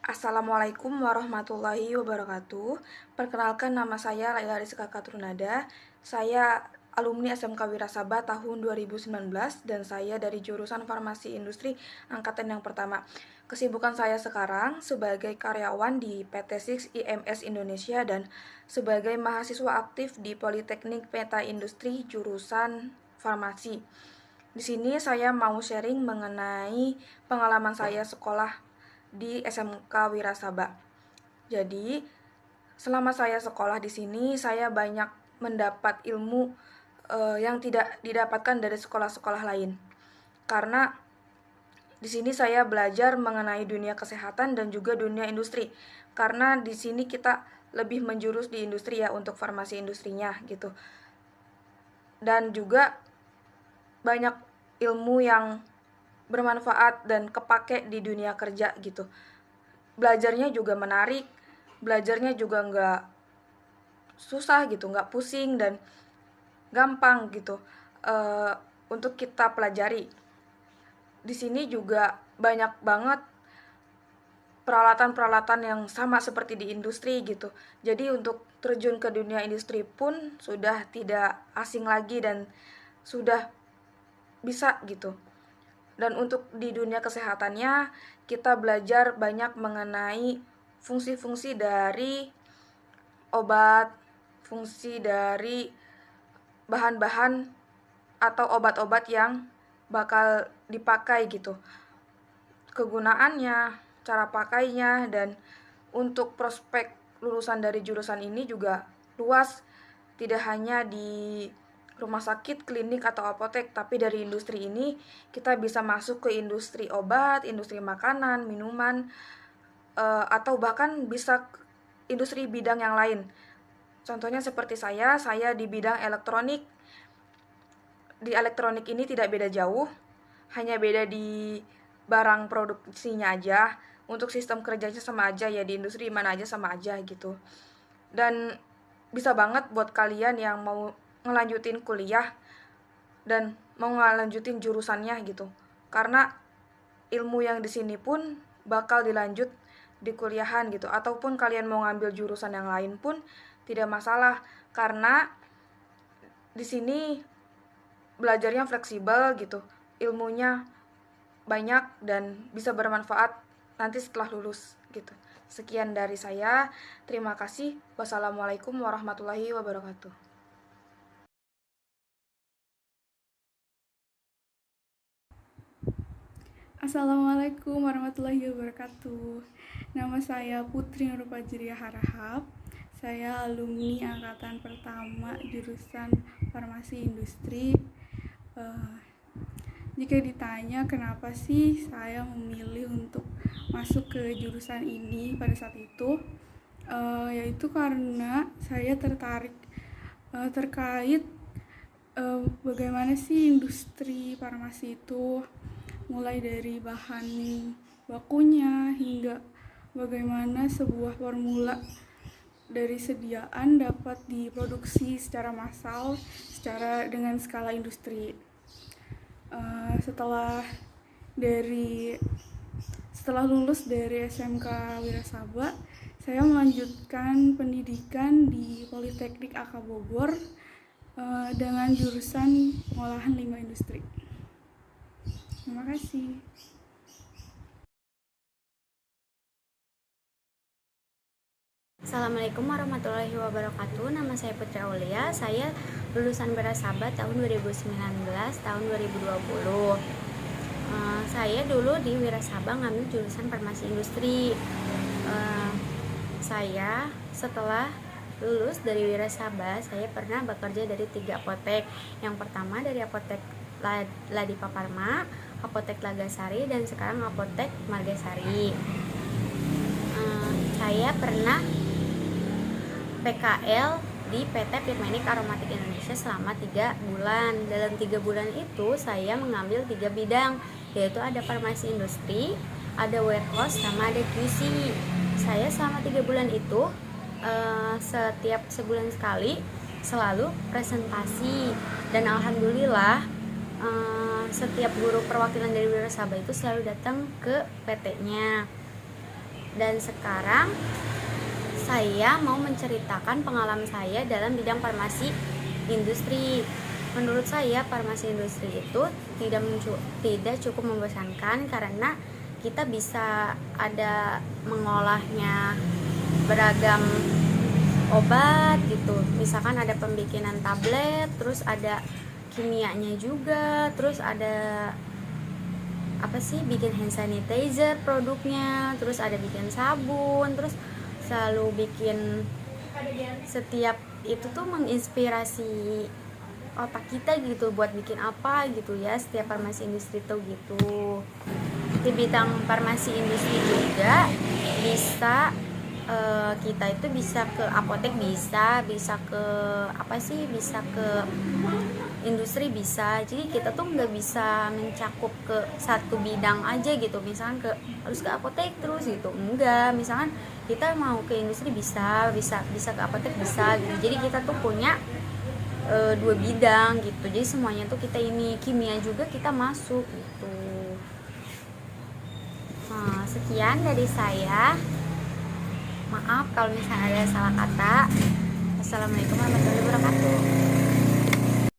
Assalamualaikum warahmatullahi wabarakatuh. Perkenalkan, nama saya Laila Rizka Katrunada. Saya alumni SMK Wirasaba tahun 2019 dan saya dari jurusan Farmasi Industri angkatan yang pertama. Kesibukan saya sekarang sebagai karyawan di PT Six IMS Indonesia dan sebagai mahasiswa aktif di Politeknik Peta Industri jurusan Farmasi. Di sini saya mau sharing mengenai pengalaman saya sekolah di SMK Wirasaba. Jadi, selama saya sekolah di sini, saya banyak mendapat ilmu yang tidak didapatkan dari sekolah-sekolah lain. Karena di sini saya belajar mengenai dunia kesehatan dan juga dunia industri. Karena di sini kita lebih menjurus di industri ya, untuk farmasi industrinya gitu. Dan juga banyak ilmu yang bermanfaat dan kepake di dunia kerja gitu. Belajarnya juga menarik, belajarnya juga nggak susah gitu, nggak pusing dan gampang gitu untuk kita pelajari. Di sini juga banyak banget peralatan-peralatan yang sama seperti di industri gitu. Jadi untuk terjun ke dunia industri pun sudah tidak asing lagi dan sudah bisa gitu. Dan untuk di dunia kesehatannya, kita belajar banyak mengenai fungsi-fungsi dari obat, fungsi dari bahan-bahan atau obat-obat yang bakal dipakai gitu. Kegunaannya, cara pakainya, dan untuk prospek lulusan dari jurusan ini juga luas. Tidak hanya di rumah sakit, klinik, atau apotek, tapi dari industri ini kita bisa masuk ke industri obat, industri makanan, minuman, atau bahkan bisa industri bidang yang lain. Contohnya seperti saya di bidang elektronik. Di elektronik ini tidak beda jauh, hanya beda di barang produksinya aja. Untuk sistem kerjanya sama aja ya, di industri mana aja sama aja gitu. Dan bisa banget buat kalian yang mau ngelanjutin kuliah dan mau ngelanjutin jurusannya gitu. Karena ilmu yang di sini pun bakal dilanjut di kuliahan gitu, ataupun kalian mau ngambil jurusan yang lain pun tidak masalah, karena di sini belajarnya fleksibel gitu, ilmunya banyak dan bisa bermanfaat nanti setelah lulus gitu. Sekian dari saya, terima kasih. Wassalamualaikum warahmatullahi wabarakatuh. Assalamualaikum warahmatullahi wabarakatuh. Nama saya Putri Nurpajriya Harahap. Saya alumni angkatan pertama jurusan Farmasi Industri. Jika ditanya kenapa sih saya memilih untuk masuk ke jurusan ini pada saat itu, yaitu karena saya tertarik terkait bagaimana sih industri farmasi itu, mulai dari bahan bakunya hingga bagaimana sebuah formula dari sediaan dapat diproduksi secara massal dengan skala industri. Setelah lulus dari SMK Wirasaba, saya melanjutkan pendidikan di Politeknik AK Bogor dengan jurusan pengolahan limbah industri. Terima kasih. Assalamualaikum warahmatullahi wabarakatuh. Nama saya Putri Aulia. Saya lulusan Wirasaba tahun 2019, tahun 2020. Saya dulu di Wirasaba ngambil jurusan farmasi industri. Saya setelah lulus dari Wirasaba, saya pernah bekerja dari 3 apotek. Yang pertama dari apotek Ladipa Farma, apotek Lagasari, dan sekarang apotek Margasari. Saya pernah PKL di PT Firmenich Aromatik Indonesia selama 3 bulan. Dalam 3 bulan itu saya mengambil 3 bidang, yaitu ada farmasi industri, ada warehouse, sama ada QC. Saya selama 3 bulan itu setiap sebulan sekali selalu presentasi, dan alhamdulillah setiap guru perwakilan dari Wirasaba itu selalu datang ke PT-nya. Dan sekarang saya mau menceritakan pengalaman saya dalam bidang farmasi industri. Menurut saya farmasi industri itu tidak cukup membosankan karena kita bisa ada mengolahnya beragam obat gitu. Misalkan ada pembikinan tablet, terus ada kimianya juga, terus ada bikin hand sanitizer produknya, terus ada bikin sabun, terus selalu bikin, setiap itu tuh menginspirasi otak kita gitu buat bikin apa gitu ya, setiap farmasi industri tuh gitu. Di bidang farmasi industri juga bisa kita itu bisa ke apotek, bisa ke bisa ke industri bisa. Jadi kita tuh nggak bisa mencakup ke satu bidang aja gitu, misalkan harus ke apotek terus gitu, enggak. Misalkan kita mau ke industri bisa ke apotek bisa gitu. Jadi kita tuh punya 2 bidang gitu, jadi semuanya tuh kita ini, kimia juga kita masuk gitu. Nah, sekian dari saya, maaf kalau misalnya ada salah kata. Assalamualaikum warahmatullahi wabarakatuh.